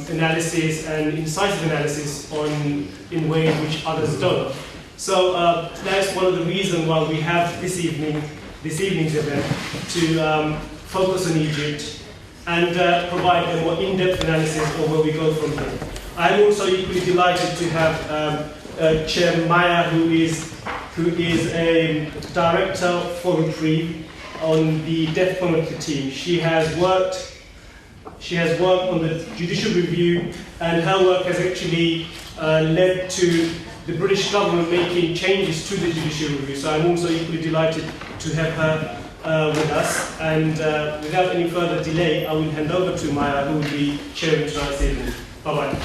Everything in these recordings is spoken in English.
analysis and incisive analysis in ways which others don't. So that's one of the reasons why we have this evening's event to focus on Egypt and provide a more in-depth analysis of where we go from here. I'm also equally delighted to have Chair Maya, who is a director for Reprieve on the death penalty team. She has worked on the judicial review, and her work has actually led to the British government making changes to the judicial review. So I'm also equally delighted to have her with us. And without any further delay, I will hand over to Maya, who will be chairing tonight's evening. Bye-bye.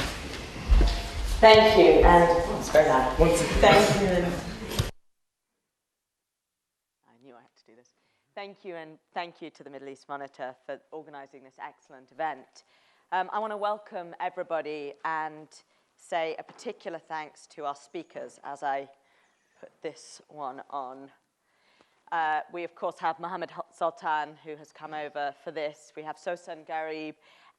Thank you, and it's very loud. Thank you. I knew I had to do this. Thank you, and thank you to the Middle East Monitor for organising this excellent event. I want to welcome everybody and say a particular thanks to our speakers as I put this one on. We, of course, have Mohammed Sultan, who has come over for this. We have Sosan Garib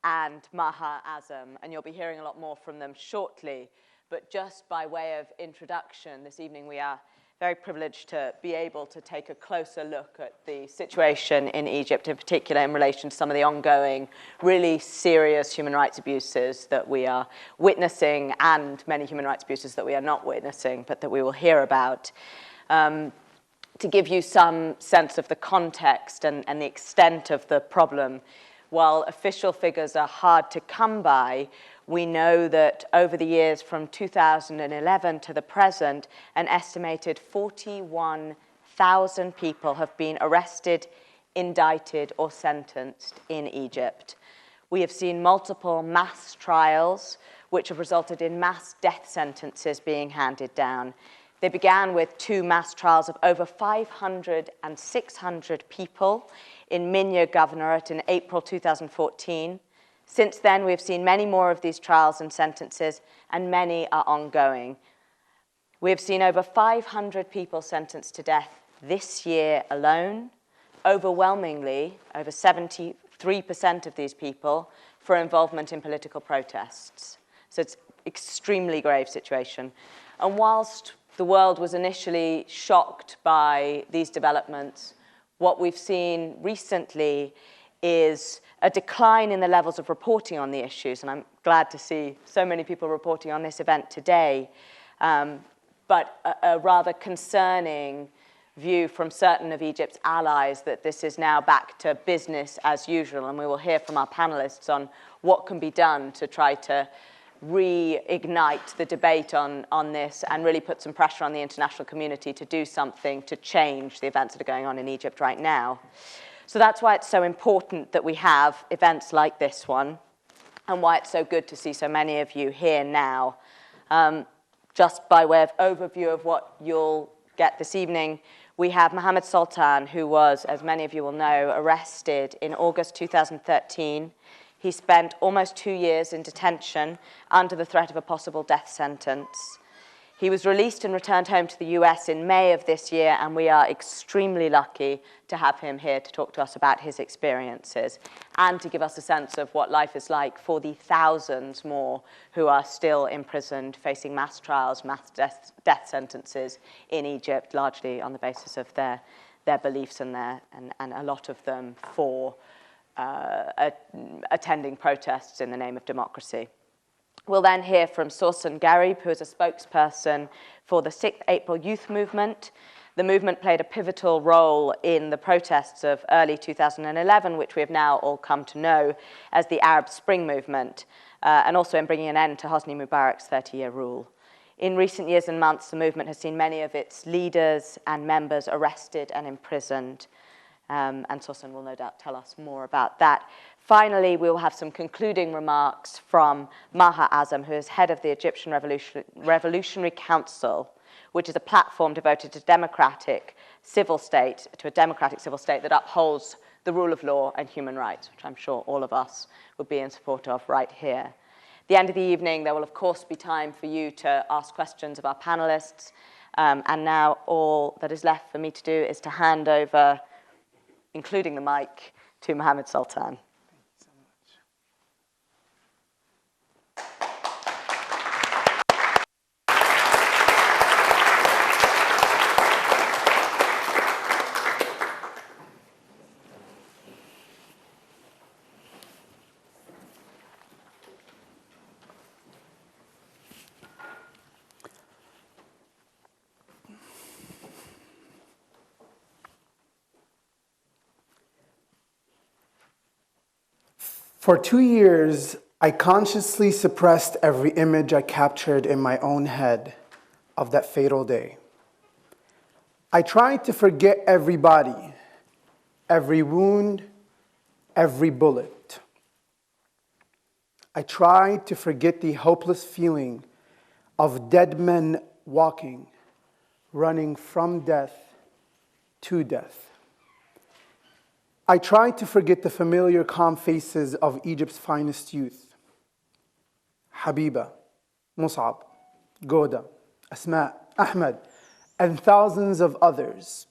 and Maha Azam, and you'll be hearing a lot more from them shortly. But just by way of introduction, this evening we are very privileged to be able to take a closer look at the situation in Egypt, in particular in relation to some of the ongoing, really serious human rights abuses that we are witnessing, and many human rights abuses that we are not witnessing, but that we will hear about. To give you some sense of the context and the extent of the problem, while official figures are hard to come by, we know that over the years from 2011 to the present, an estimated 41,000 people have been arrested, indicted, or sentenced in Egypt. We have seen multiple mass trials which have resulted in mass death sentences being handed down. They began with 2 mass trials of over 500 and 600 people in Minya Governorate in April 2014. Since then, we've seen many more of these trials and sentences, and many are ongoing. We have seen over 500 people sentenced to death this year alone, overwhelmingly, over 73% of these people, for involvement in political protests. So it's an extremely grave situation. And whilst the world was initially shocked by these developments, what we've seen recently is a decline in the levels of reporting on the issues, and I'm glad to see so many people reporting on this event today, but a rather concerning view from certain of Egypt's allies that this is now back to business as usual, and we will hear from our panelists on what can be done to try to reignite the debate on this and really put some pressure on the international community to do something to change the events that are going on in Egypt right now. So that's why it's so important that we have events like this one, and why it's so good to see so many of you here now. Just by way of overview of what you'll get this evening, we have Mohammed Sultan, who was, as many of you will know, arrested in August 2013. He spent almost 2 years in detention under the threat of a possible death sentence. He was released and returned home to the US in May of this year, and we are extremely lucky to have him here to talk to us about his experiences and to give us a sense of what life is like for the thousands more who are still imprisoned, facing mass trials, mass death sentences in Egypt, largely on the basis of their beliefs and a lot of them for attending protests in the name of democracy. We'll then hear from Sosan Garib, who is a spokesperson for the 6th April Youth Movement. The movement played a pivotal role in the protests of early 2011, which we have now all come to know as the Arab Spring Movement, and also in bringing an end to Hosni Mubarak's 30-year rule. In recent years and months, the movement has seen many of its leaders and members arrested and imprisoned, and Sosan will no doubt tell us more about that. Finally, we will have some concluding remarks from Maha Azam, who is head of the Egyptian Revolutionary Council, which is a platform devoted to a democratic civil state that upholds the rule of law and human rights, which I'm sure all of us would be in support of right here. At the end of the evening, there will, of course, be time for you to ask questions of our panelists. And now all that is left for me to do is to hand over, including the mic, to Mohammed Sultan. For 2 years, I consciously suppressed every image I captured in my own head of that fatal day. I tried to forget everybody, every wound, every bullet. I tried to forget the hopeless feeling of dead men walking, running from death to death. I tried to forget the familiar calm faces of Egypt's finest youth. Habiba, Mus'ab, Goda, Asma, Ahmed, and thousands of others.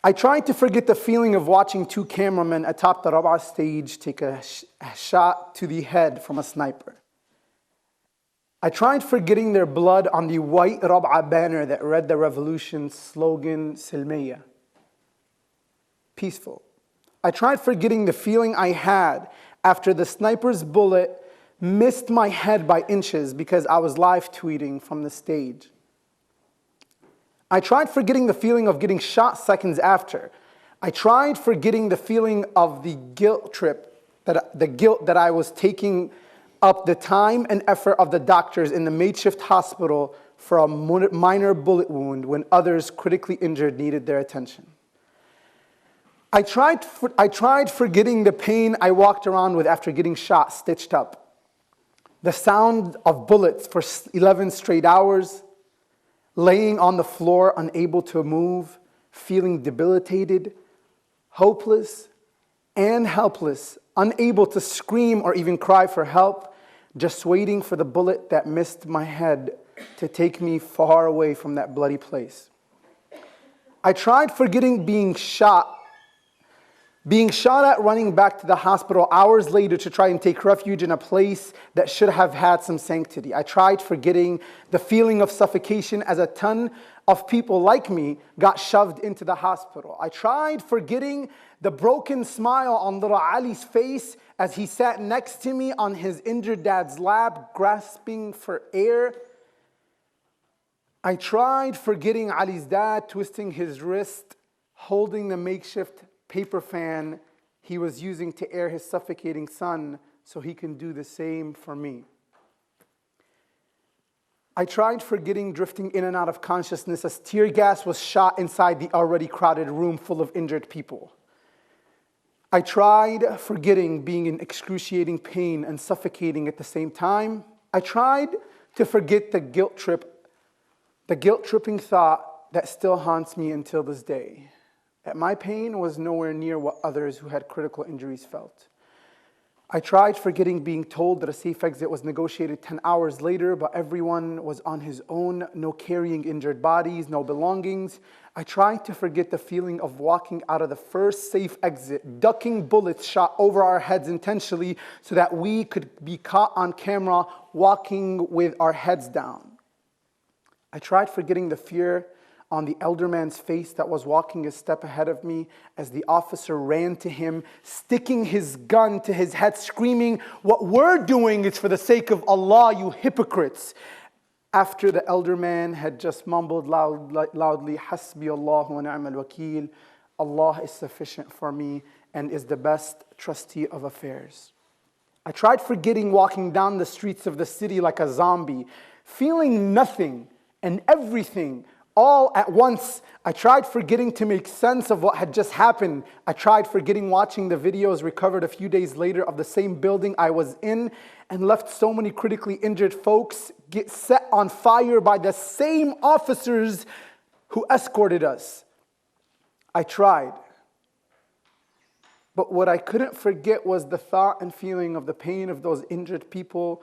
I tried to forget the feeling of watching 2 cameramen atop the Rab'a stage take a shot to the head from a sniper. I tried forgetting their blood on the white Rab'a banner that read the revolution's slogan, Silmiya, peaceful. I tried forgetting the feeling I had after the sniper's bullet missed my head by inches because I was live tweeting from the stage. I tried forgetting the feeling of getting shot seconds after. I tried forgetting the feeling of the guilt that I was taking up the time and effort of the doctors in the makeshift hospital for a minor bullet wound when others critically injured needed their attention. I tried forgetting the pain I walked around with after getting shot, stitched up. The sound of bullets for 11 straight hours, laying on the floor, unable to move, feeling debilitated, hopeless and helpless, unable to scream or even cry for help, just waiting for the bullet that missed my head to take me far away from that bloody place. I tried forgetting being shot at running back to the hospital hours later to try and take refuge in a place that should have had some sanctity. I tried forgetting the feeling of suffocation as a ton of people like me got shoved into the hospital. I tried forgetting the broken smile on little Ali's face as he sat next to me on his injured dad's lap, grasping for air. I tried forgetting Ali's dad twisting his wrist, holding the makeshift paper fan he was using to air his suffocating son so he can do the same for me. I tried forgetting drifting in and out of consciousness as tear gas was shot inside the already crowded room full of injured people. I tried forgetting being in excruciating pain and suffocating at the same time. I tried to forget the guilt-tripping thought that still haunts me until this day. That my pain was nowhere near what others who had critical injuries felt. I tried forgetting being told that a safe exit was negotiated 10 hours later, but everyone was on his own, no carrying injured bodies, no belongings. I tried to forget the feeling of walking out of the first safe exit, ducking bullets shot over our heads intentionally so that we could be caught on camera walking with our heads down. I tried forgetting the fear on the elder man's face that was walking a step ahead of me as the officer ran to him, sticking his gun to his head, screaming, "What we're doing is for the sake of Allah, you hypocrites." After the elder man had just mumbled loudly, "Hasbi Allahu wa ni'mal wakeel," Allah is sufficient for me and is the best trustee of affairs. I tried forgetting walking down the streets of the city like a zombie, feeling nothing and everything all at once. I tried forgetting to make sense of what had just happened. I tried forgetting watching the videos recovered a few days later of the same building I was in and left so many critically injured folks get set on fire by the same officers who escorted us. I tried. But what I couldn't forget was the thought and feeling of the pain of those injured people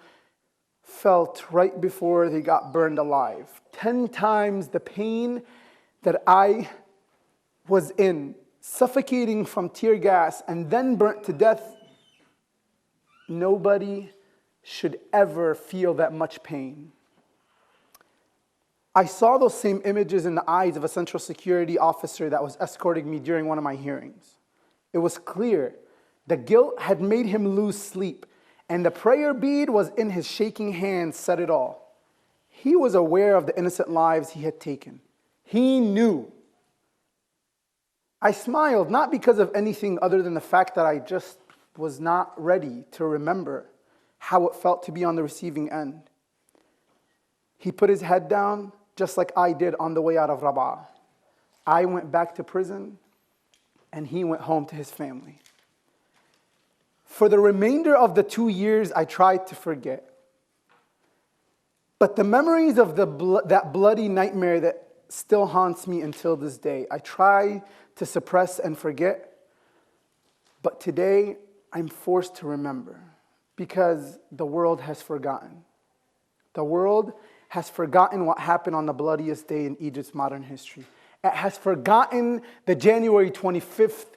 felt right before they got burned alive. 10 times the pain that I was in, suffocating from tear gas and then burnt to death. Nobody should ever feel that much pain. I saw those same images in the eyes of a Central Security officer that was escorting me during one of my hearings. It was clear the guilt had made him lose sleep, and the prayer bead was in his shaking hands said it all. He was aware of the innocent lives he had taken. He knew. I smiled, not because of anything other than the fact that I just was not ready to remember how it felt to be on the receiving end. He put his head down just like I did on the way out of Rabaa. I went back to prison and he went home to his family. For the remainder of the 2 years, I tried to forget. But the memories of that bloody nightmare that still haunts me until this day, I try to suppress and forget. But today, I'm forced to remember because the world has forgotten. The world has forgotten what happened on the bloodiest day in Egypt's modern history. It has forgotten the January 25th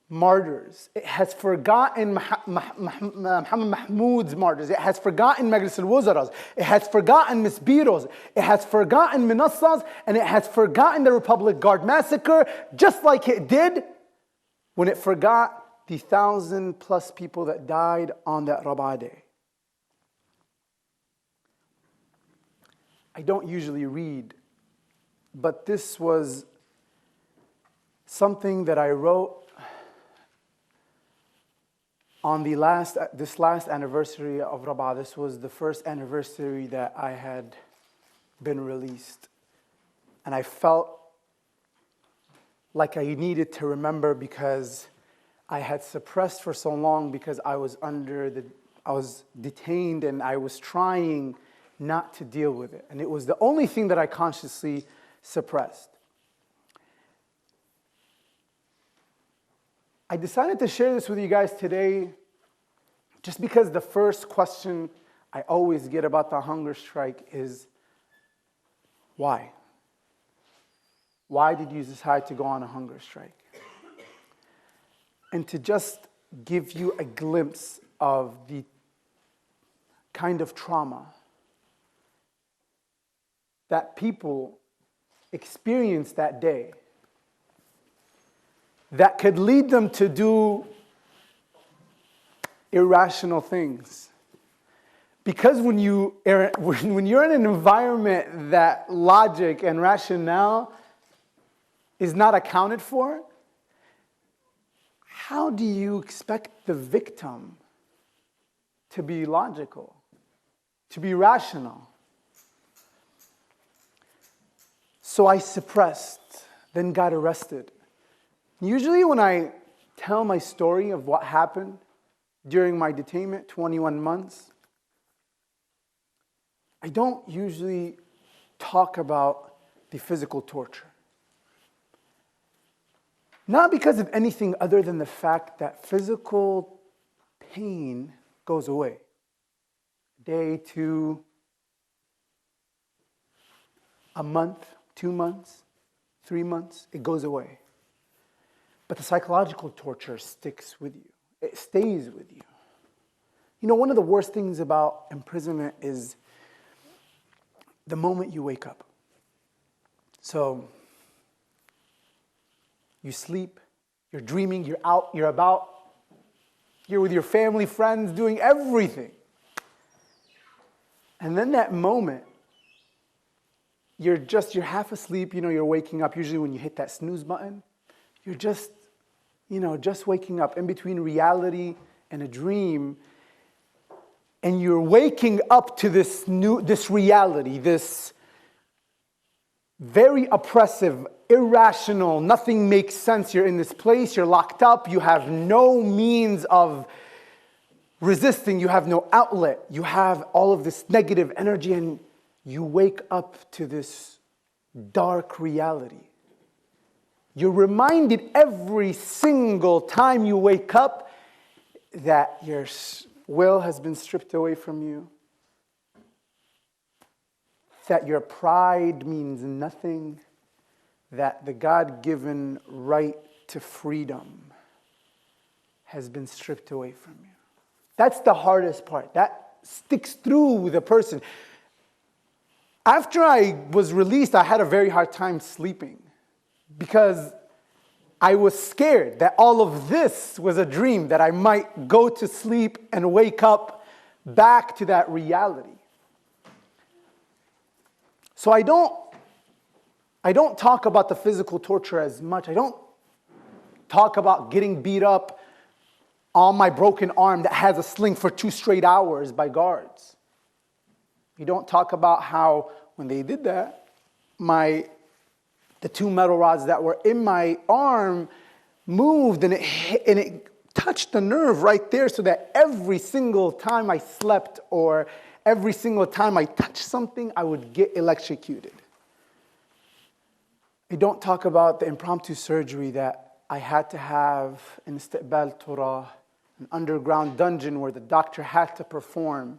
martyrs. It has forgotten Muhammad Mahmoud's martyrs. It has forgotten Majlis al-Wuzaras. It has forgotten Misbiros. It has forgotten Minassas. And it has forgotten the Republic Guard massacre, just like it did when it forgot the 1,000+ people that died on that Rabaa day. I don't usually read, but this was something that I wrote on this last anniversary of Rabaa. This was the first anniversary that I had been released. And I felt like I needed to remember because I had suppressed for so long because I was detained and I was trying not to deal with it. And it was the only thing that I consciously suppressed. I decided to share this with you guys today just because the first question I always get about the hunger strike is, why? Why did you decide to go on a hunger strike? And to just give you a glimpse of the kind of trauma that people experienced that day that could lead them to do irrational things. Because when you're in an environment that logic and rationale is not accounted for, how do you expect the victim to be logical, to be rational? So I suppressed, then got arrested. Usually when I tell my story of what happened during my detainment, 21 months, I don't usually talk about the physical torture. Not because of anything other than the fact that physical pain goes away. Day, 2, a month, 2 months, 3 months, it goes away. But the psychological torture sticks with you. It stays with you. You know, one of the worst things about imprisonment is the moment you wake up. So, you sleep, you're dreaming, you're out, you're about, you're with your family, friends, doing everything. And then that moment, you're half asleep, you're waking up. Usually when you hit that snooze button, you're just waking up in between reality and a dream. And you're waking up to this reality, this very oppressive, irrational, nothing makes sense. You're in this place, you're locked up, you have no means of resisting, you have no outlet, you have all of this negative energy, and you wake up to this dark reality. You're reminded every single time you wake up that your will has been stripped away from you, that your pride means nothing, that the God-given right to freedom has been stripped away from you. That's the hardest part. That sticks through the person. After I was released, I had a very hard time sleeping because I was scared that all of this was a dream, that I might go to sleep and wake up back to that reality. So I don't talk about the physical torture as much. I don't talk about getting beat up on my broken arm that has a sling for 2 straight hours by guards. You don't talk about how when they did that, the 2 metal rods that were in my arm moved and it touched the nerve right there, so that every single time I slept or every single time I touched something, I would get electrocuted. I don't talk about the impromptu surgery that I had to have in Istiqbal Tura, an underground dungeon where the doctor had to perform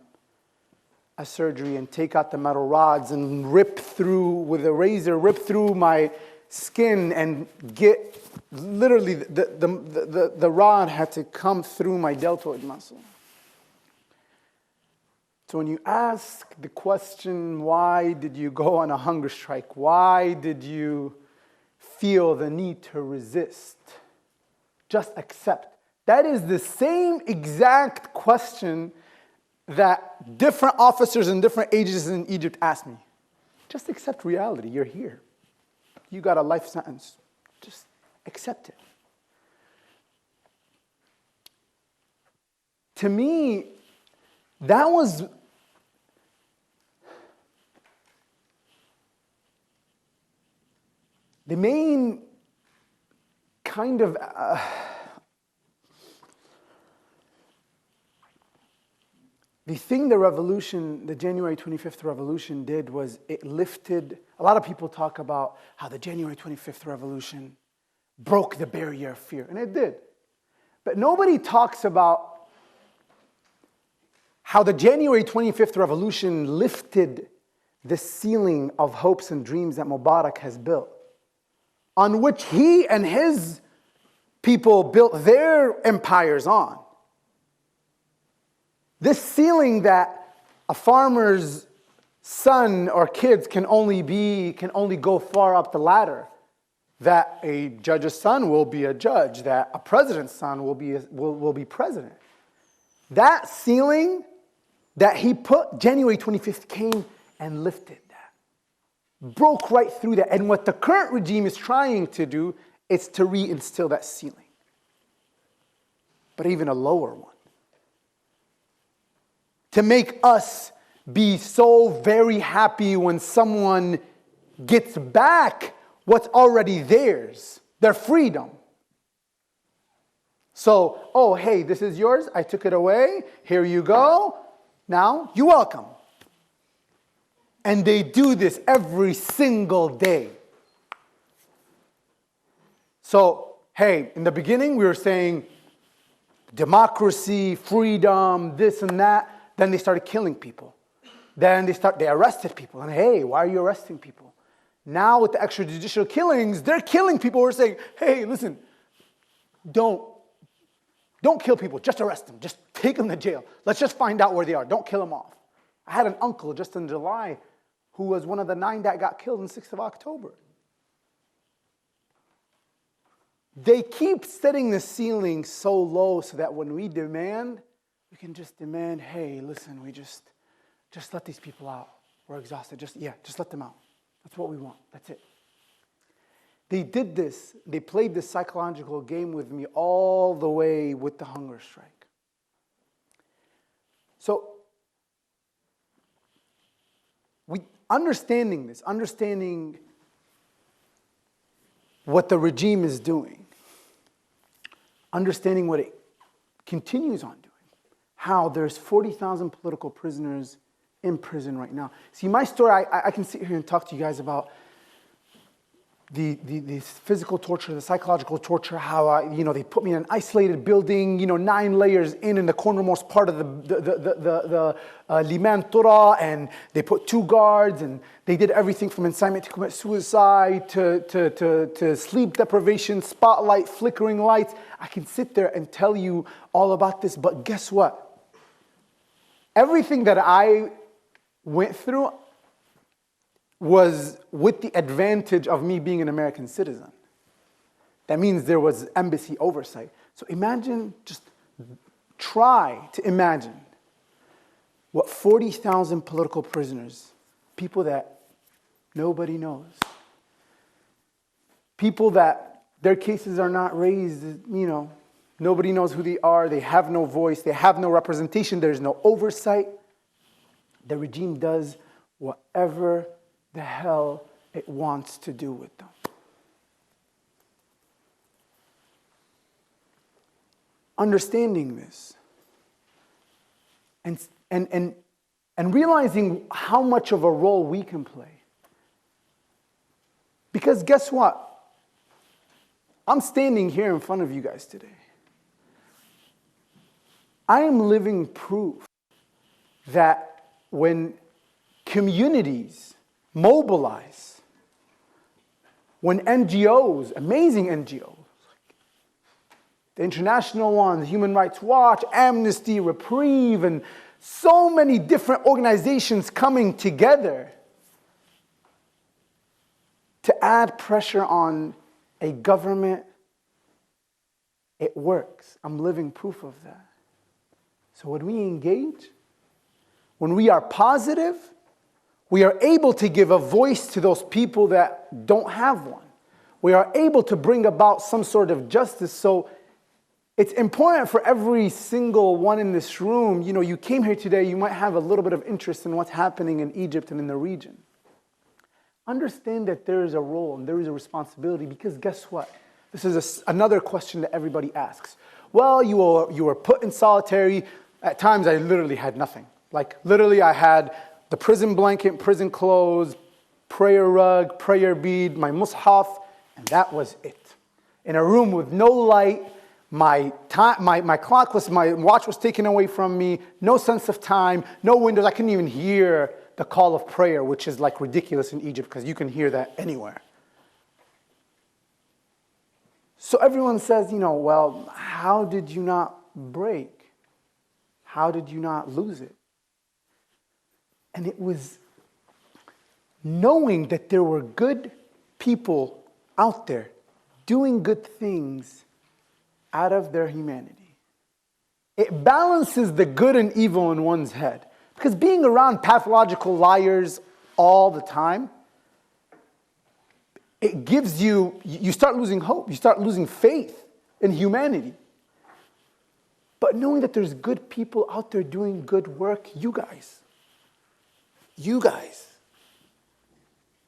a surgery and take out the metal rods and rip through, with a razor, rip through my skin and get, literally, the rod had to come through my deltoid muscle. So when you ask the question, why did you go on a hunger strike? Why did you feel the need to resist? Just accept. That is the same exact question that different officers in different ages in Egypt asked me. Just accept reality. You're here. You got a life sentence. Just accept it. To me, that was the main kind of the thing the revolution, the January 25th revolution did was it lifted, a lot of people talk about how the January 25th revolution broke the barrier of fear, and it did. But nobody talks about how the January 25th revolution lifted the ceiling of hopes and dreams that Mubarak has built, on which he and his people built their empires on. This ceiling that a farmer's son or kids can only go far up the ladder, that a judge's son will be a judge, that a president's son will be president. That ceiling that he put, January 25th came and lifted that. Broke right through that. And what the current regime is trying to do is to reinstill that ceiling. But even a lower one. To make us be so very happy when someone gets back what's already theirs, their freedom. So, oh, hey, this is yours. I took it away. Here you go. Now, you're welcome. And they do this every single day. So, hey, in the beginning we were saying democracy, freedom, this and that. Then they started killing people. Then they arrested people. And hey, why are you arresting people? Now with the extrajudicial killings, they're killing people who are saying, hey, listen, don't kill people, just arrest them. Just take them to jail. Let's just find out where they are. Don't kill them off. I had an uncle just in July who was one of the 9 that got killed on 6th of October. They keep setting the ceiling so low so that when we demand, we can just demand, hey, listen, we just let these people out. We're exhausted. Just let them out. That's what we want. That's it. They did this. They played this psychological game with me all the way with the hunger strike. So, understanding what the regime is doing, understanding what it continues on doing, how there's 40,000 political prisoners in prison right now. See, my story, I can sit here and talk to you guys about the physical torture, the psychological torture, how they put me in an isolated building, 9 layers in the cornermost part of the Liman Tura, and they put 2 guards, and they did everything from incitement to commit suicide to sleep deprivation, spotlight, flickering lights. I can sit there and tell you all about this, but guess what? Everything that I went through was with the advantage of me being an American citizen. That means there was embassy oversight. So imagine, just try to imagine what 40,000 political prisoners, people that nobody knows, people that their cases are not raised, Nobody knows who they are. They have no voice. They have no representation. There's no oversight. The regime does whatever the hell it wants to do with them. Understanding this and realizing how much of a role we can play. Because guess what? I'm standing here in front of you guys today. I am living proof that when communities mobilize, when NGOs, amazing NGOs, the international ones, Human Rights Watch, Amnesty, Reprieve, and so many different organizations coming together to add pressure on a government, it works. I'm living proof of that. So when we engage, when we are positive, we are able to give a voice to those people that don't have one. We are able to bring about some sort of justice. So it's important for every single one in this room. You know, you came here today, you might have a little bit of interest in what's happening in Egypt and in the region. Understand that there is a role and there is a responsibility, because guess what? This is another question that everybody asks. Well, you were put in solitary. At times, I literally had nothing. Like, literally, I had the prison blanket, prison clothes, prayer rug, prayer bead, my mushaf, and that was it. In a room with no light, my watch was taken away from me, no sense of time, no windows. I couldn't even hear the call of prayer, which is like ridiculous in Egypt because you can hear that anywhere. So everyone says, you know, well, how did you not break? How did you not lose it? And it was knowing that there were good people out there doing good things out of their humanity. It balances the good and evil in one's head. Because being around pathological liars all the time, it gives you start losing hope. You start losing faith in humanity. But knowing that there's good people out there doing good work, you guys,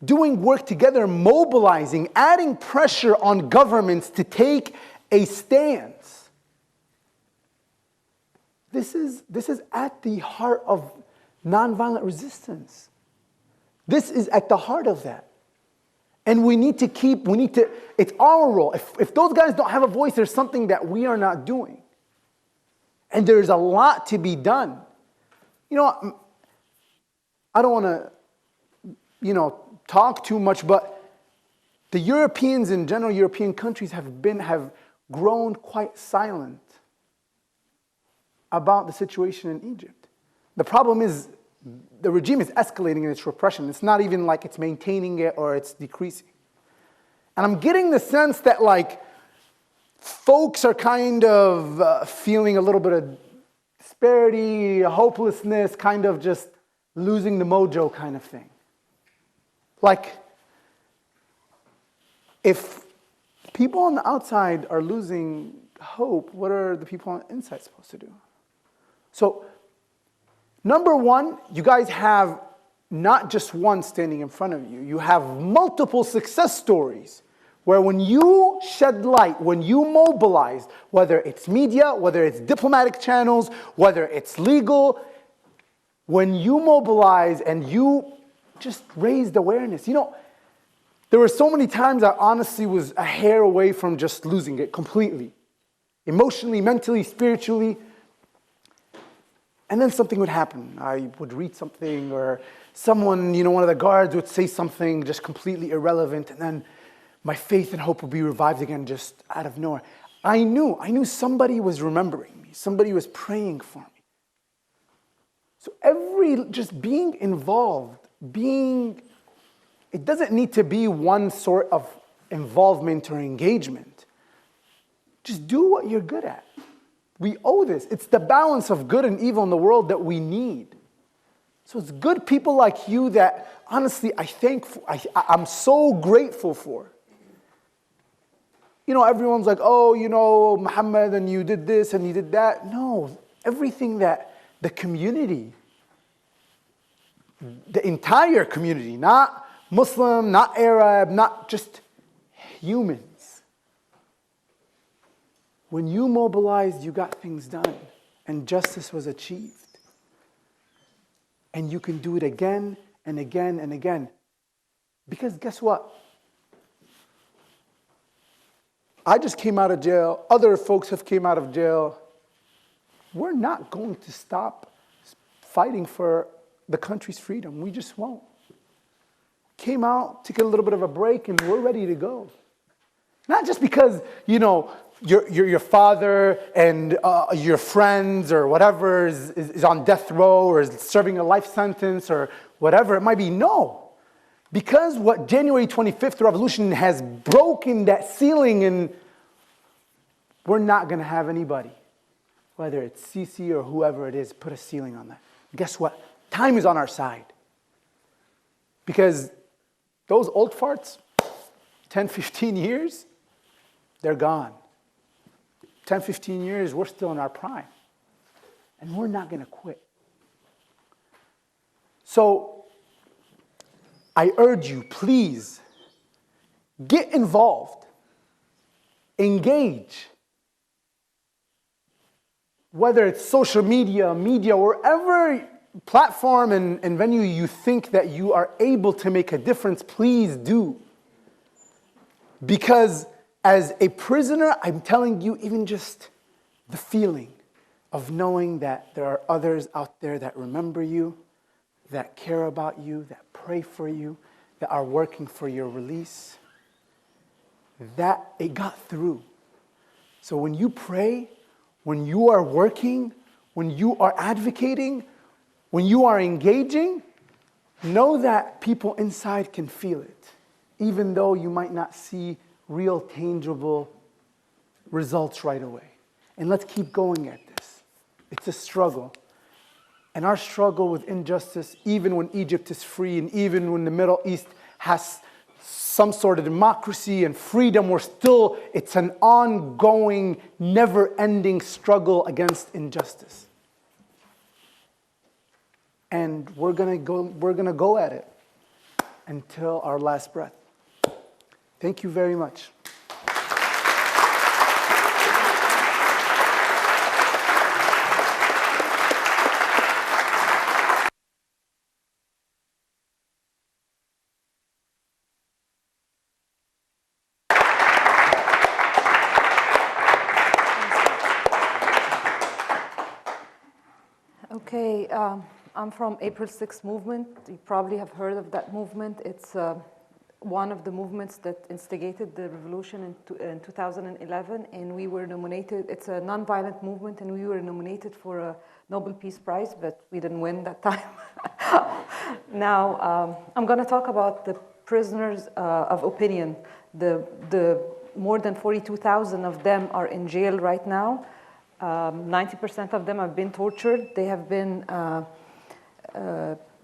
doing work together, mobilizing, adding pressure on governments to take a stance. This is at the heart of nonviolent resistance. This is at the heart of that. And it's our role. If those guys don't have a voice, there's something that we are not doing. And there's a lot to be done. You know, I don't want to, talk too much, but the Europeans in general, European countries have grown quite silent about the situation in Egypt. The problem is the regime is escalating in its repression. It's not even like it's maintaining it or it's decreasing. And I'm getting the sense that like folks are kind of feeling a little bit of disparity, hopelessness, kind of just losing the mojo kind of thing. Like, if people on the outside are losing hope, what are the people on the inside supposed to do? So, number one, you guys have not just one standing in front of you. You have multiple success stories where when you shed light, when you mobilize, whether it's media, whether it's diplomatic channels, whether it's legal, when you mobilize and you just raised awareness. You know, there were so many times I honestly was a hair away from just losing it completely. Emotionally, mentally, spiritually. And then something would happen. I would read something or someone, one of the guards would say something just completely irrelevant, and then my faith and hope would be revived again just out of nowhere. I knew somebody was remembering me. Somebody was praying for me. So just being involved, it doesn't need to be one sort of involvement or engagement. Just do what you're good at. We owe this. It's the balance of good and evil in the world that we need. So it's good people like you that, honestly, I'm so grateful for. everyone's like, oh, Muhammad, and you did this and you did that. No, everything that the community, the entire community, not Muslim, not Arab, not just humans. When you mobilized, you got things done, and justice was achieved. And you can do it again and again and again. Because guess what? I just came out of jail. Other folks have came out of jail. We're not going to stop fighting for the country's freedom. We just won't. Came out, took a little bit of a break, and we're ready to go. Not just because, your father and your friends or whatever is on death row or is serving a life sentence or whatever it might be. No. Because what January 25th revolution has broken that ceiling, and we're not going to have anybody, whether it's Sisi or whoever it is, put a ceiling on that. Guess what? Time is on our side. Because those old farts, 10, 15 years, they're gone. 10, 15 years, we're still in our prime. And we're not going to quit. So, I urge you, please, get involved. Engage. Whether it's social media, wherever platform and venue you think that you are able to make a difference, please do. Because as a prisoner, I'm telling you, even just the feeling of knowing that there are others out there that remember you, that care about you, that pray for you, that are working for your release, that it got through. So when you pray, when you are working, when you are advocating, when you are engaging, know that people inside can feel it, even though you might not see real, tangible results right away. And let's keep going at this. It's a struggle. And our struggle with injustice, even when Egypt is free and even when the Middle East has some sort of democracy and freedom, it's an ongoing, never-ending struggle against injustice. And we're gonna go at it until our last breath. Thank you very much. Okay, I'm from April 6th movement. You probably have heard of that movement. It's one of the movements that instigated the revolution in 2011, and we were nominated. It's a nonviolent movement, and we were nominated for a Nobel Peace Prize, but we didn't win that time. Now, I'm going to talk about the prisoners of opinion. The more than 42,000 of them are in jail right now. 90% of them have been tortured. They have been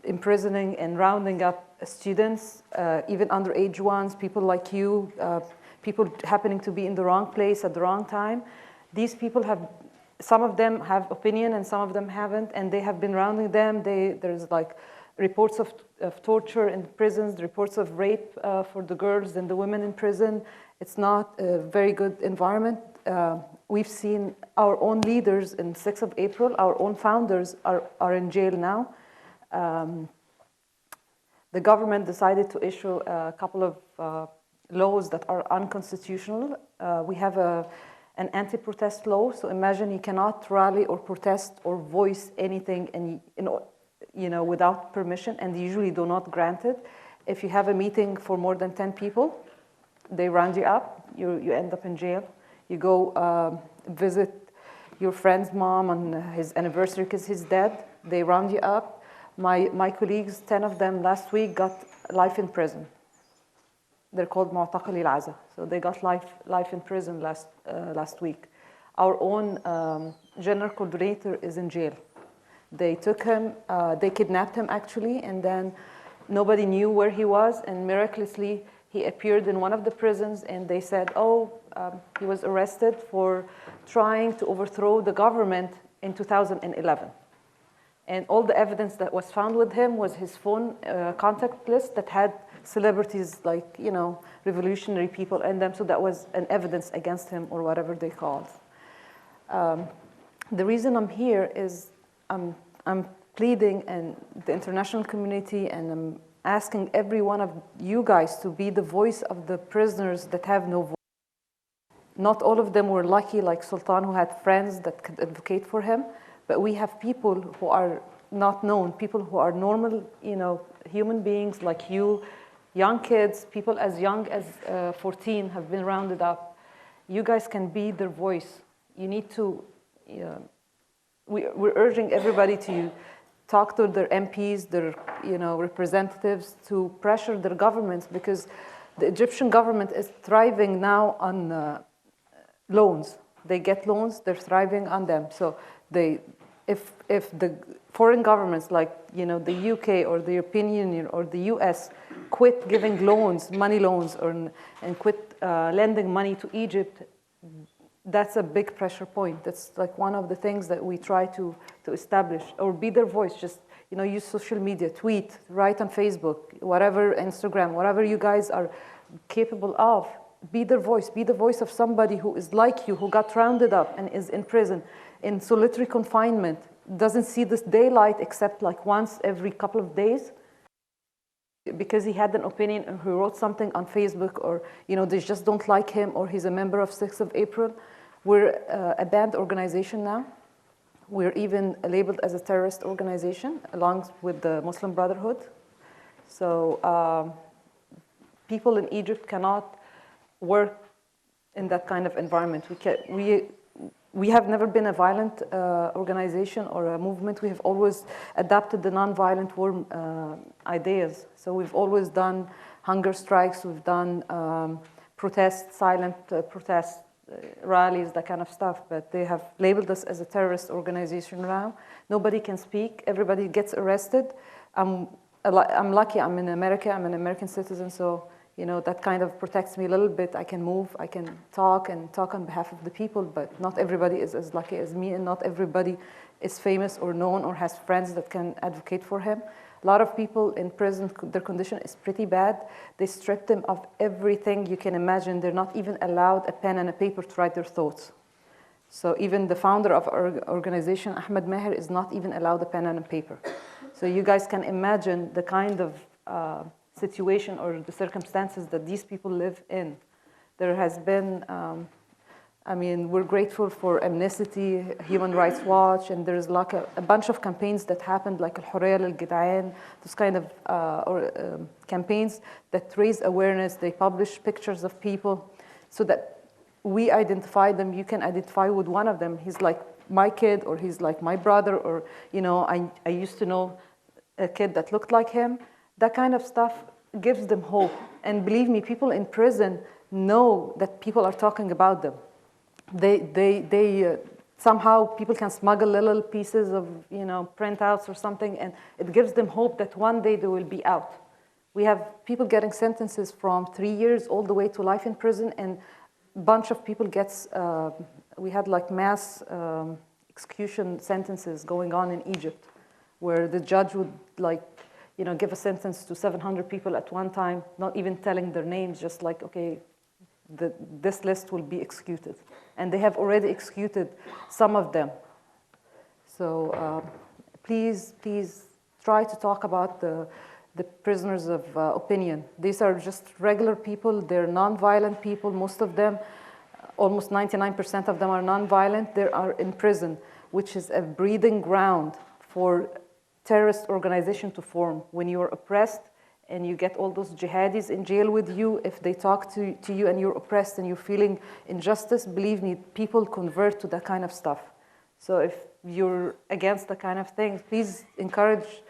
imprisoning and rounding up students, even underage ones, people like you, people happening to be in the wrong place at the wrong time. These people some of them have opinion and some of them haven't, and they have been rounding them. There's like reports of torture in prisons, reports of rape for the girls and the women in prison. It's not a very good environment. We've seen our own leaders in 6th of April, our own founders are in jail now. The government decided to issue a couple of laws that are unconstitutional. We have an anti-protest law, so imagine you cannot rally or protest or voice anything without permission, and they usually do not grant it. If you have a meeting for more than 10 people, they round you up, you end up in jail. You go visit your friend's mom on his anniversary because he's dead. They round you up. My colleagues, 10 of them last week, got life in prison. They're called معتقلي العزا. So they got life in prison last week. Our own general coordinator is in jail. They took him, they kidnapped him actually, and then nobody knew where he was, and miraculously He appeared in one of the prisons, and they said, he was arrested for trying to overthrow the government in 2011. And all the evidence that was found with him was his phone contact list that had celebrities like, revolutionary people in them. So that was an evidence against him, or whatever they called. The reason I'm here is I'm pleading, and the international community, and I'm asking every one of you guys to be the voice of the prisoners that have no voice. Not all of them were lucky like Sultan, who had friends that could advocate for him, but we have people who are not known, people who are normal, human beings like you, young kids, people as young as 14 have been rounded up. You guys can be their voice. You need to, we're urging everybody to talk to their MPs, their representatives, to pressure their governments, because the Egyptian government is thriving now on loans. They get loans, they're thriving on them. So if the foreign governments like the UK or the European Union or the US quit giving loans, money loans, and quit lending money to Egypt, that's a big pressure point. That's like one of the things that we try to establish, or be their voice. Just use social media, tweet, write on Facebook, whatever, Instagram, whatever you guys are capable of. Be their voice. Be the voice of somebody who is like you, who got rounded up and is in prison, in solitary confinement, doesn't see this daylight except like once every couple of days, because he had an opinion and he wrote something on Facebook, or they just don't like him, or he's a member of 6th of April. We're a banned organization now. We're even labeled as a terrorist organization along with the Muslim Brotherhood. So people in Egypt cannot work in that kind of environment. We have never been a violent organization or a movement. We have always adapted the nonviolent war ideas. So we've always done hunger strikes, we've done protests, silent protests, rallies, that kind of stuff. But they have labeled us as a terrorist organization now. Nobody can speak. Everybody gets arrested. I'm lucky. I'm in America. I'm an American citizen. So that kind of protects me a little bit. I can move, I can talk on behalf of the people, but not everybody is as lucky as me, and not everybody is famous or known or has friends that can advocate for him. A lot of people in prison, their condition is pretty bad. They strip them of everything you can imagine. They're not even allowed a pen and a paper to write their thoughts. So even the founder of our organization, Ahmed Maher, is not even allowed a pen and a paper. So you guys can imagine the kind of situation or the circumstances that these people live in. There has been, we're grateful for Amnesty, Human Rights Watch, and there's like a bunch of campaigns that happened, like Al-Hurriya Al-Gid'an, those kind of campaigns that raise awareness. They publish pictures of people so that we identify them. You can identify with one of them. He's like my kid, or he's like my brother, or I used to know a kid that looked like him. That kind of stuff gives them hope. And believe me, people in prison know that people are talking about them. They somehow people can smuggle little pieces of printouts or something, and it gives them hope that one day they will be out. We have people getting sentences from 3 years all the way to life in prison, and a bunch of people gets. We had like mass execution sentences going on in Egypt, where the judge would give a sentence to 700 people at one time, not even telling their names, just like, okay, this list will be executed. And they have already executed some of them. So please try to talk about the prisoners of opinion. These are just regular people. They're non-violent people. Most of them, almost 99% of them are non-violent. They are in prison, which is a breeding ground for terrorist organization to form. When you're oppressed and you get all those jihadis in jail with you, if they talk to you and you're oppressed and you're feeling injustice, believe me, people convert to that kind of stuff. So if you're against that kind of thing, please encourage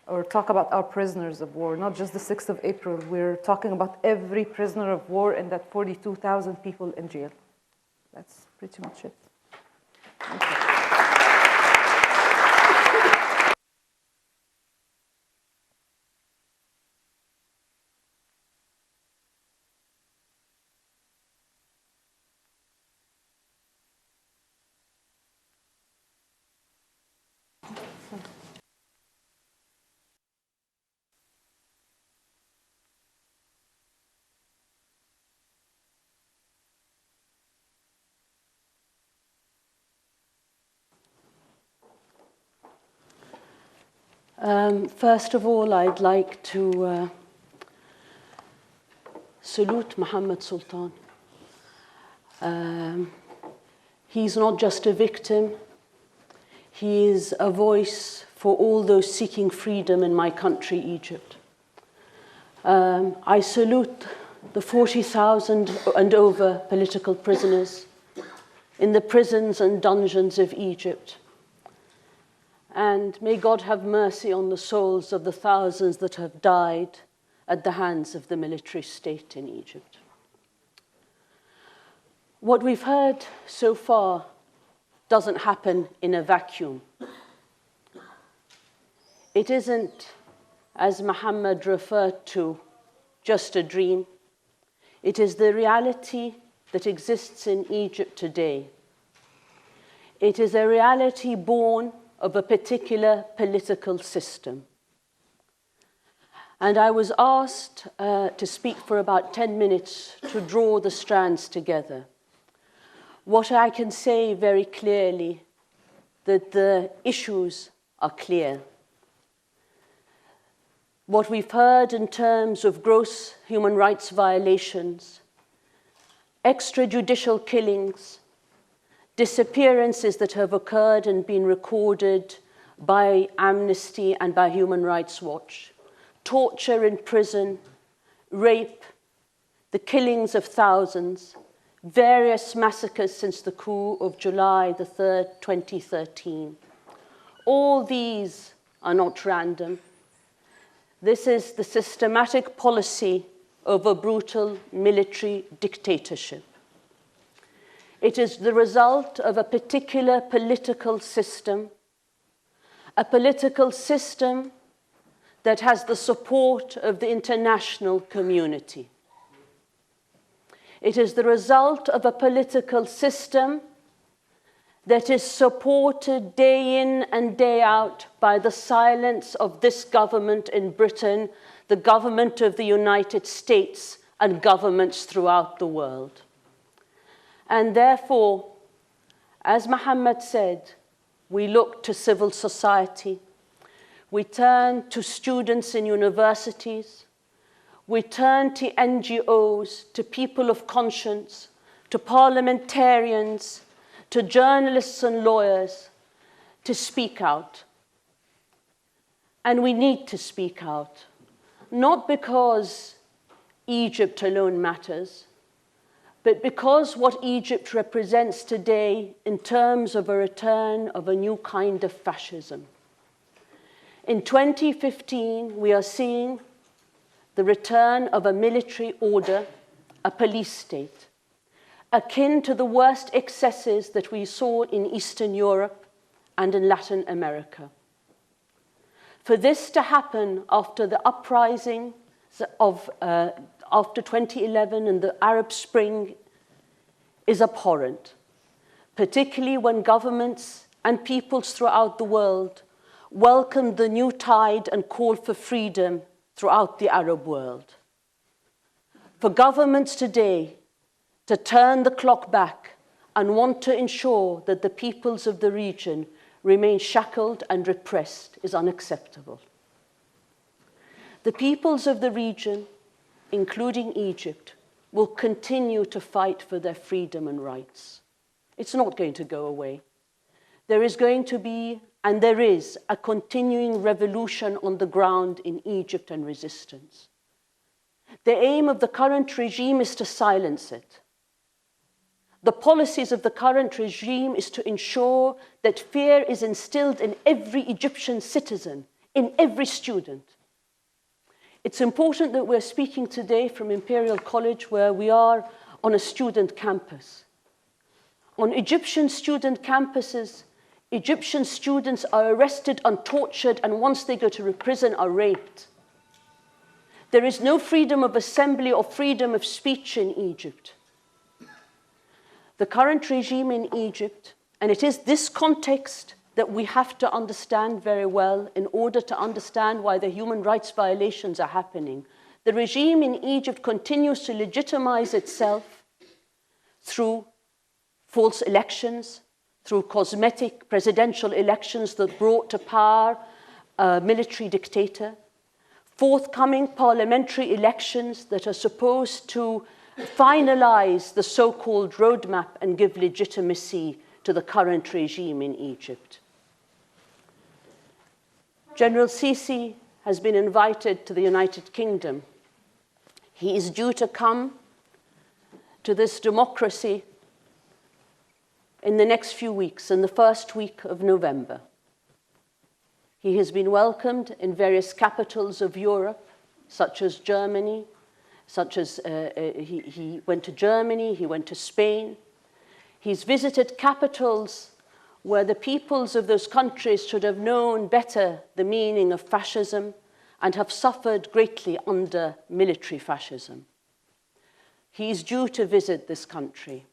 or talk about our prisoners of war, not just the 6th of April. We're talking about every prisoner of war and that 42,000 people in jail. That's pretty much it. Thank you. First of all, I'd like to salute محمد Sultan. He's not just a victim, he is a voice for all those seeking freedom in my country, Egypt. I salute the 40,000 and over political prisoners in the prisons and dungeons of Egypt. And may God have mercy on the souls of the thousands that have died at the hands of the military state in Egypt. What we've heard so far doesn't happen in a vacuum. It isn't, as Muhammad referred to, just a dream. It is the reality that exists in Egypt today. It is a reality born of a particular political system. And I was asked to speak for about 10 minutes to draw the strands together. What I can say very clearly, that the issues are clear. What we've heard in terms of gross human rights violations, extrajudicial killings, disappearances that have occurred and been recorded by Amnesty and by Human Rights Watch, torture in prison, rape, the killings of thousands, various massacres since the coup of July the 3rd, 2013. All these are not random. This is the systematic policy of a brutal military dictatorship. It is the result of a particular political system, a political system that has the support of the international community. It is the result of a political system that is supported day in and day out by the silence of this government in Britain, the government of the United States, and governments throughout the world. And therefore, as Muhammad said, we look to civil society, we turn to students in universities, we turn to NGOs, to people of conscience, to parliamentarians, to journalists and lawyers, to speak out. And we need to speak out, not because Egypt alone matters, but because what Egypt represents today in terms of a return of a new kind of fascism. In 2015, we are seeing the return of a military order, a police state, akin to the worst excesses that we saw in Eastern Europe and in Latin America. For this to happen after the uprising of after 2011 and the Arab Spring is abhorrent, particularly when governments and peoples throughout the world welcomed the new tide and called for freedom throughout the Arab world. For governments today to turn the clock back and want to ensure that the peoples of the region remain shackled and repressed is unacceptable. The peoples of the region, including Egypt, will continue to fight for their freedom and rights. It's not going to go away. There is going to be, and there is, a continuing revolution on the ground in Egypt and resistance. The aim of the current regime is to silence it. The policies of the current regime is to ensure that fear is instilled in every Egyptian citizen, in every student. It's important that we're speaking today from Imperial College, where we are on a student campus. On Egyptian student campuses, Egyptian students are arrested and tortured, and once they go to prison, are raped. There is no freedom of assembly or freedom of speech in Egypt. The current regime in Egypt, and it is this context that we have to understand very well in order to understand why the human rights violations are happening. The regime in Egypt continues to legitimize itself through false elections, through cosmetic presidential elections that brought to power a military dictator, forthcoming parliamentary elections that are supposed to finalize the so-called roadmap and give legitimacy to the current regime in Egypt. General Sisi has been invited to the United Kingdom. He is due to come to this democracy in the next few weeks, in the first week of November. He has been welcomed in various capitals of Europe, such as Germany, he went to Germany, he went to Spain. He's visited capitals where the peoples of those countries should have known better the meaning of fascism and have suffered greatly under military fascism. He is due to visit this country.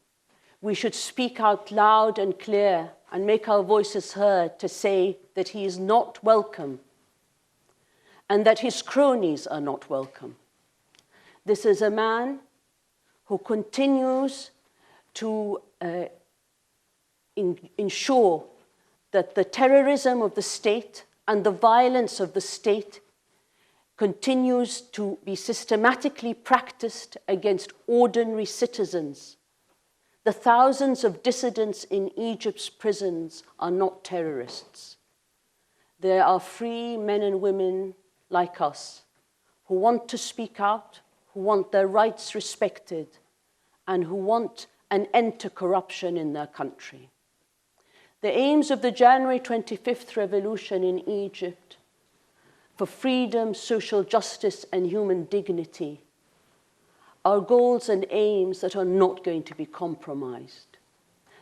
We should speak out loud and clear and make our voices heard to say that he is not welcome and that his cronies are not welcome. This is a man who continues to ensure that the terrorism of the state and the violence of the state continues to be systematically practiced against ordinary citizens. The thousands of dissidents in Egypt's prisons are not terrorists. They are free men and women like us who want to speak out, who want their rights respected, and who want an end to corruption in their country. The aims of the January 25th revolution in Egypt for freedom, social justice, and human dignity are goals and aims that are not going to be compromised.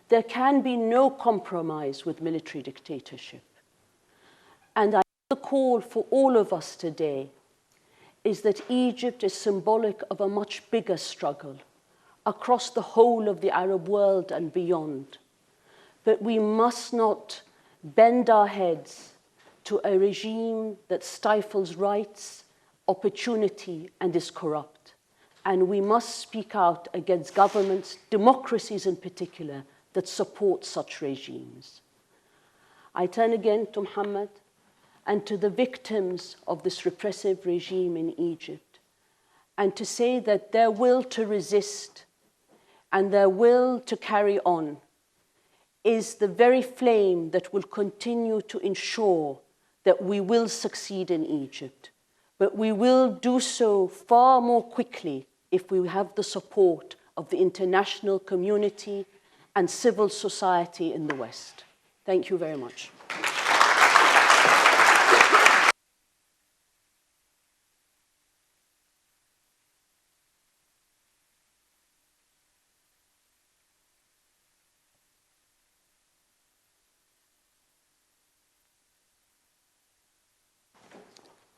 There can be no compromise with military dictatorship. And the call for all of us today is that Egypt is symbolic of a much bigger struggle across the whole of the Arab world and beyond. But we must not bend our heads to a regime that stifles rights, opportunity, and is corrupt. And we must speak out against governments, democracies in particular, that support such regimes. I turn again to Muhammad and to the victims of this repressive regime in Egypt, and to say that their will to resist and their will to carry on is the very flame that will continue to ensure that we will succeed in Egypt. But we will do so far more quickly if we have the support of the international community and civil society in the West. Thank you very much.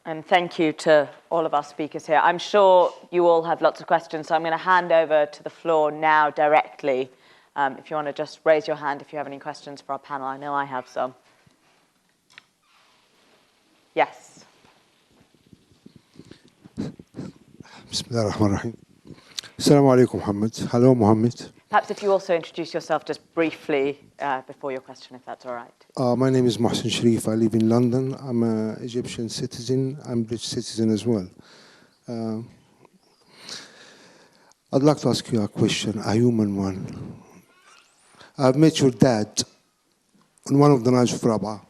And thank you to all of our speakers here. I'm sure you all have lots of questions, so I'm going to hand over to the floor now directly. If you want to just raise your hand if you have any questions for our panel. I know I have some. Yes. Bismillah ar-Rahman ar-Rahim. Assalamu alaikum, Muhammad. Hello, Muhammad. Perhaps if you also introduce yourself just briefly before your question, if that's all right. My name is Mohsen Sharif. I live in London. I'm an Egyptian citizen. I'm a British citizen as well. I'd like to ask you a question, a human one. I've met your dad on one of the nights of Rabaa.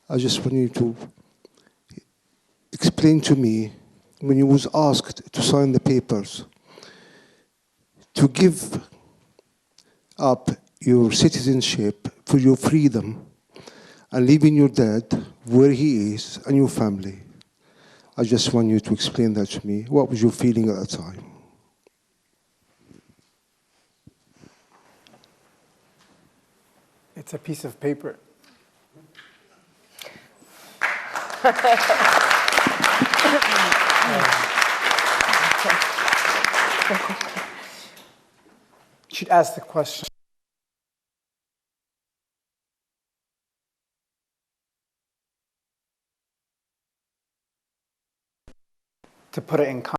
I just want you to explain to me when he was asked to sign the papers to give up your citizenship for your freedom and leaving your dad where he is and your family. I just want you to explain that to me. What was your feeling at that time? It's a piece of paper. You should ask the question. To put it in context.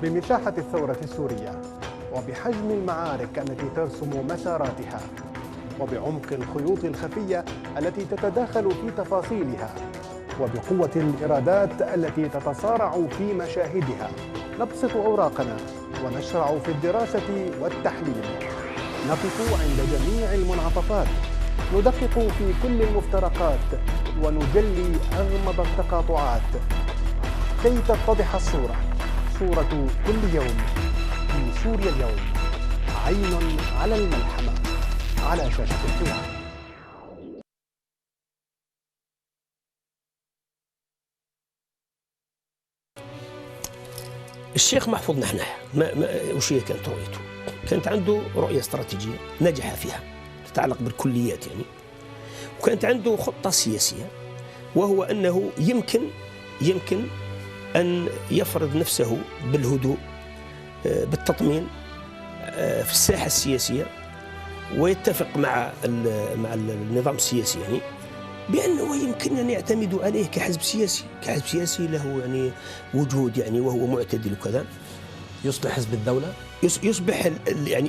بمساحة الثورة السورية وبحجم المعارك التي ترسم مساراتها وبعمق الخيوط الخفية التي تتداخل في تفاصيلها وبقوة الإرادات التي تتصارع في مشاهدها. نبسط أوراقنا ونشرع في الدراسة والتحليل، نقف عند جميع المنعطفات، ندقق في كل المفترقات ونجلي أغمض التقاطعات كي تتضح الصورة، صورة كل يوم في سوريا اليوم. عين على الملحمة على شاشة الحوار. الشيخ محفوظ نحنح وش هي كانت رؤيته؟ كانت عنده رؤية استراتيجية نجح فيها تتعلق بالكليات يعني، وكانت عنده خطة سياسية، وهو أنه يمكن أن يفرض نفسه بالهدوء بالتطمين في الساحة السياسية، ويتفق مع النظام السياسي يعني، بأنه يمكن أن يعتمدوا عليه كحزب سياسي له يعني وجود يعني، وهو معتدل وكذا. يصبح حزب الدولة،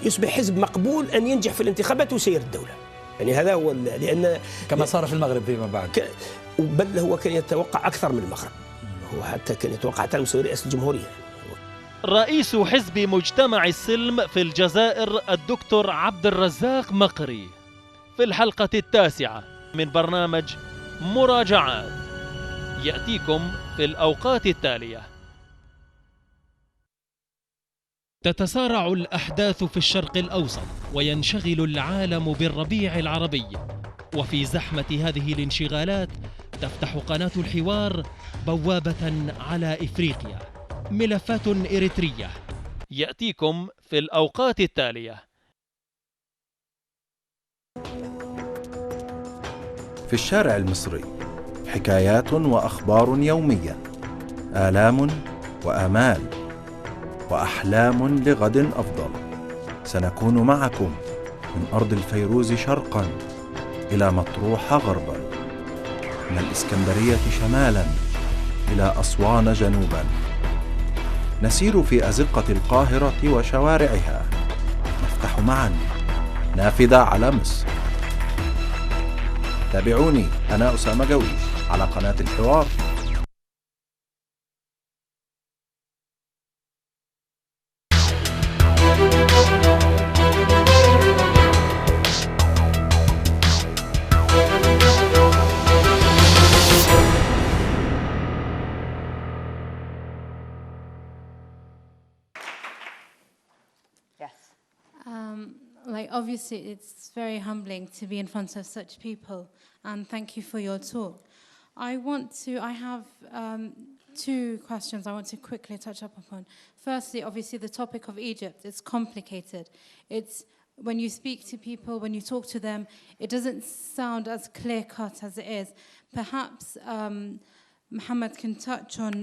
يصبح حزب مقبول أن ينجح في الانتخابات ويسير الدولة يعني. هذا هو، لأن كما صار في المغرب فيما بعد، بل هو كان يتوقع أكثر من المغرب، هو حتى كان يتوقع على مستوى رئاسة الجمهورية. رئيس حزب مجتمع السلم في الجزائر الدكتور عبد الرزاق مقري في الحلقة 9 من برنامج مراجعات، يأتيكم في الأوقات التالية. تتسارع الأحداث في الشرق الأوسط وينشغل العالم بالربيع العربي، وفي زحمة هذه الانشغالات تفتح قناة الحوار بوابة على إفريقيا، ملفات إريترية، يأتيكم في الأوقات التالية. في الشارع المصري حكايات وأخبار يومية، آلام وآمال وأحلام لغد أفضل. سنكون معكم من أرض الفيروز شرقا إلى مطروح غربا، من الإسكندرية شمالا إلى أسوان جنوبا. نسير في أزقة القاهرة وشوارعها، نفتح معا نافذة على مصر. تابعوني أنا أسامة جويش على قناة الحوار. Obviously, it's very humbling to be in front of such people, and thank you for your talk. I have two questions I want to quickly touch up upon. Firstly, obviously, the topic of Egypt is complicated. It's when you speak to people, when you talk to them, it doesn't sound as clear-cut as it is. Perhaps Muhammad can touch on,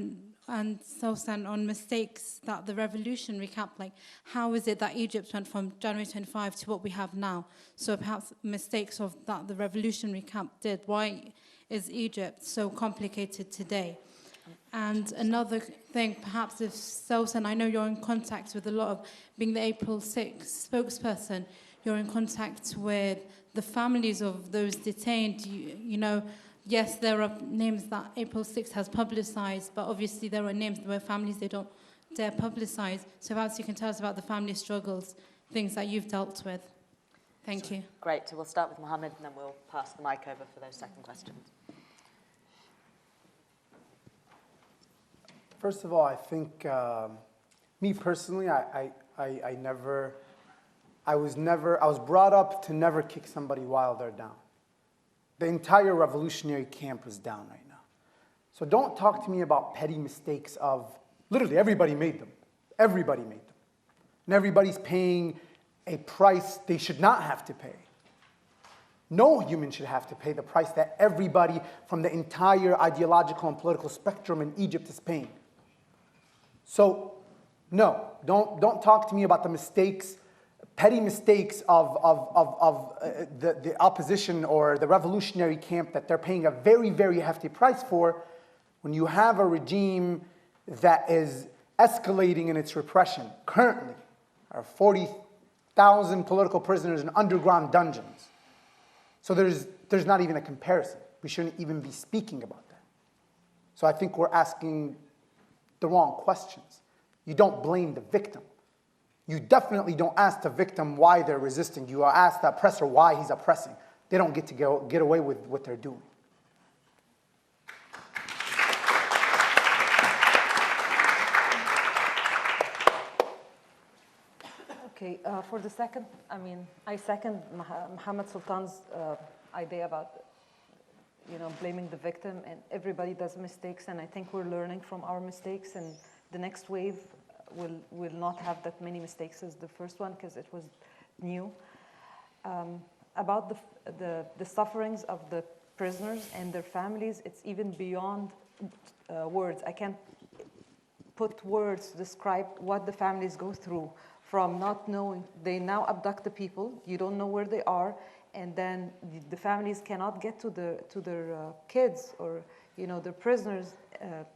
and Sultan, on mistakes that the revolutionary camp, like how is it that Egypt went from January 25 to what we have now? So perhaps mistakes of that the revolutionary camp did. Why is Egypt so complicated today? And another thing, perhaps if Sultan, I know you're in contact with a lot of, being the April 6 spokesperson, you're in contact with the families of those detained. You know, yes, there are names that April 6 has publicized, but obviously there are names where families they don't dare publicize. So perhaps you can tell us about the family struggles, things that you've dealt with. Thank you. Great. So we'll start with Mohammed, and then we'll pass the mic over for those second questions. First of all, I think, me personally, I was brought up to never kick somebody while they're down. The entire revolutionary camp is down right now. So don't talk to me about petty mistakes of, literally everybody made them. Everybody made them. And everybody's paying a price they should not have to pay. No human should have to pay the price that everybody from the entire ideological and political spectrum in Egypt is paying. So, no, don't talk to me about the mistakes, petty mistakes of the opposition or the revolutionary camp that they're paying a very, very hefty price for, when you have a regime that is escalating in its repression. Currently, there are 40,000 political prisoners in underground dungeons. So there's not even a comparison. We shouldn't even be speaking about that. So I think we're asking the wrong questions. You don't blame the victim. You definitely don't ask the victim why they're resisting. You ask the oppressor why he's oppressing. They don't get to get away with what they're doing. Okay, for the second, I second Muhammad Sultan's idea about, blaming the victim, and everybody does mistakes, and I think we're learning from our mistakes, and the next wave will not have that many mistakes as the first one because it was new. About the sufferings of the prisoners and their families, it's even beyond words. I can't put words to describe what the families go through. From not knowing, they now abduct the people, you don't know where they are, and then the families cannot get to their kids or their prisoners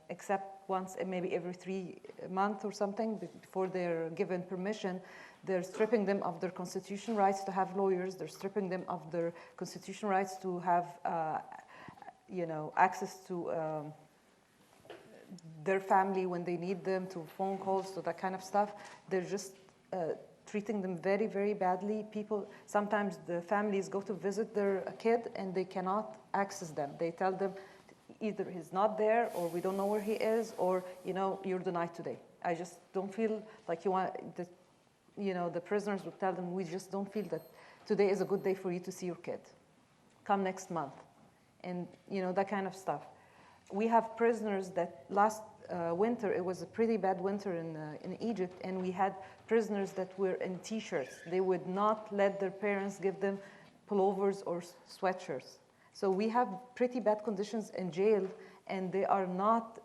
except once, maybe every 3 months or something before they're given permission. They're stripping them of their constitutional rights to have lawyers. They're stripping them of their constitutional rights to have access to their family when they need them, to phone calls, to that kind of stuff. They're just treating them very, very badly. Sometimes the families go to visit their kid and they cannot access them. They tell them either he's not there or we don't know where he is, or you're denied today. I just don't feel like you want the prisoners would tell them, we just don't feel that today is a good day for you to see your kid. Come next month. And that kind of stuff. We have prisoners that last winter, it was a pretty bad winter in Egypt, and we had prisoners that were in T-shirts. They would not let their parents give them pullovers or sweatshirts. So we have pretty bad conditions in jail, and they are not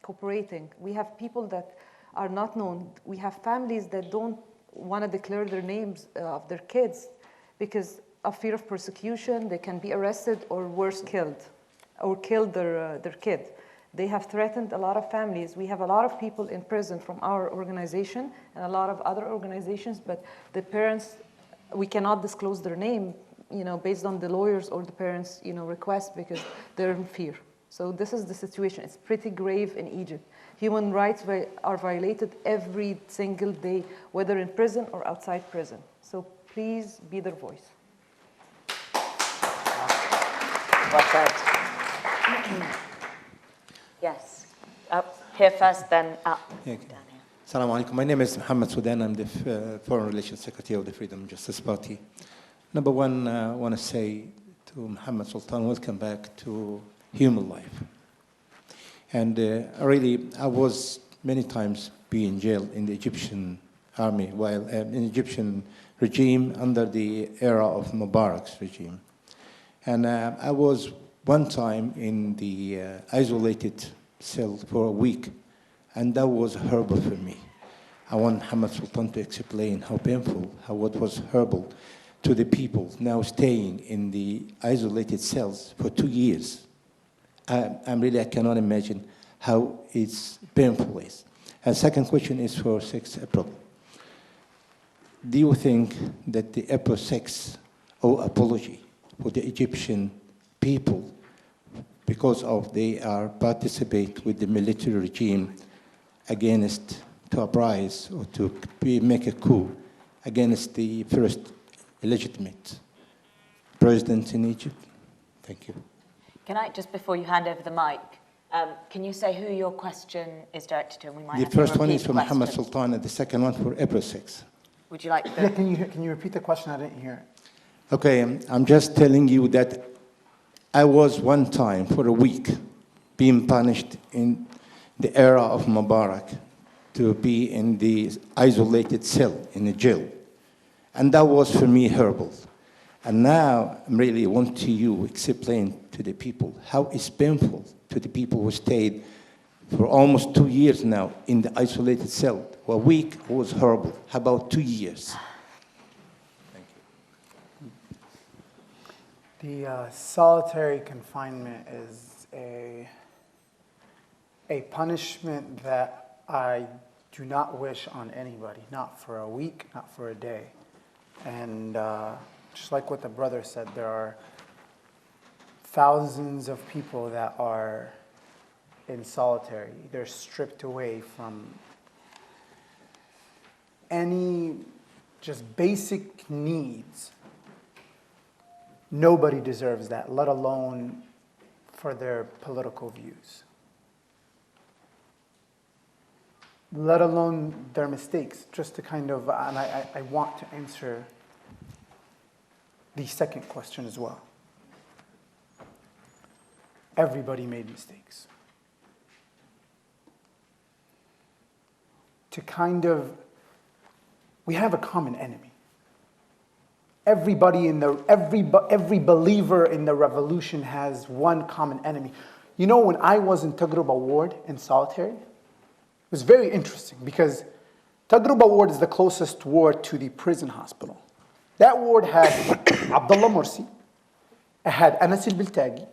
cooperating. We have people that are not known. We have families that don't want to declare their names of their kids because of fear of persecution. They can be arrested or worse, killed, or killed their kid. They have threatened a lot of families. We have a lot of people in prison from our organization and a lot of other organizations, but the parents, we cannot disclose their name, based on the lawyers or the parents, request, because they're in fear. So this is the situation. It's pretty grave in Egypt. Human rights are violated every single day, whether in prison or outside prison. So please be their voice. Well said. Yes. Here first, then up. Yeah, okay. Assalamu alaikum. My name is Muhammad. I'm the Foreign Relations Secretary of the Freedom and Justice Party. Number one, I want to say to Muhammad Sultan, welcome back to human life. And I was many times in jail in the Egyptian army, while in the Egyptian regime under the era of Mubarak's regime. And I was one time in the isolated cell for a week, and that was horrible for me. I want Muhammad Sultan to explain how painful, what was horrible to the people now staying in the isolated cells for 2 years. I cannot imagine how it's painful is. And second question is for 6 April. Do you think that the April 6 apology for the Egyptian people, because of they are participate with the military regime against to uprise or to make a coup against the first illegitimate president in Egypt? Thank you. Can I, just before you hand over the mic, can you say who your question is directed to? And we might the have first to one is repeat for the Muhammad question. Sultan, and the second one for April 6. Would you like to? Yeah, can you repeat the question? I didn't hear it. Okay, I'm just telling you that I was one time for a week being punished in the era of Mubarak to be in the isolated cell in a jail. And that was for me horrible. And now I really want to you explain to the people how it's painful to the people who stayed for almost 2 years now in the isolated cell. A week was horrible. How about 2 years? The solitary confinement is a punishment that I do not wish on anybody, not for a week, not for a day. And just like what the brother said, there are thousands of people that are in solitary. They're stripped away from any just basic needs. Nobody deserves that, let alone for their political views, let alone their mistakes. Just to kind of, and I want to answer the second question as well. Everybody made mistakes. To kind of, we have a common enemy. Every believer in the revolution has one common enemy. You know, when I was in Tejrubah ward in solitary, it was very interesting because Tejrubah ward is the closest ward to the prison hospital. That ward had Abdullah Morsi, it had Anas al-Biltagi.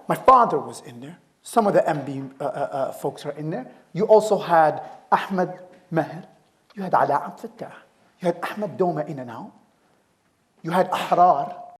My father was in there. Some of the MB folks are in there. You also had Ahmed Maher. You had Ala Abd Fattah. You had Ahmed Doma in and out. You had Ahrar.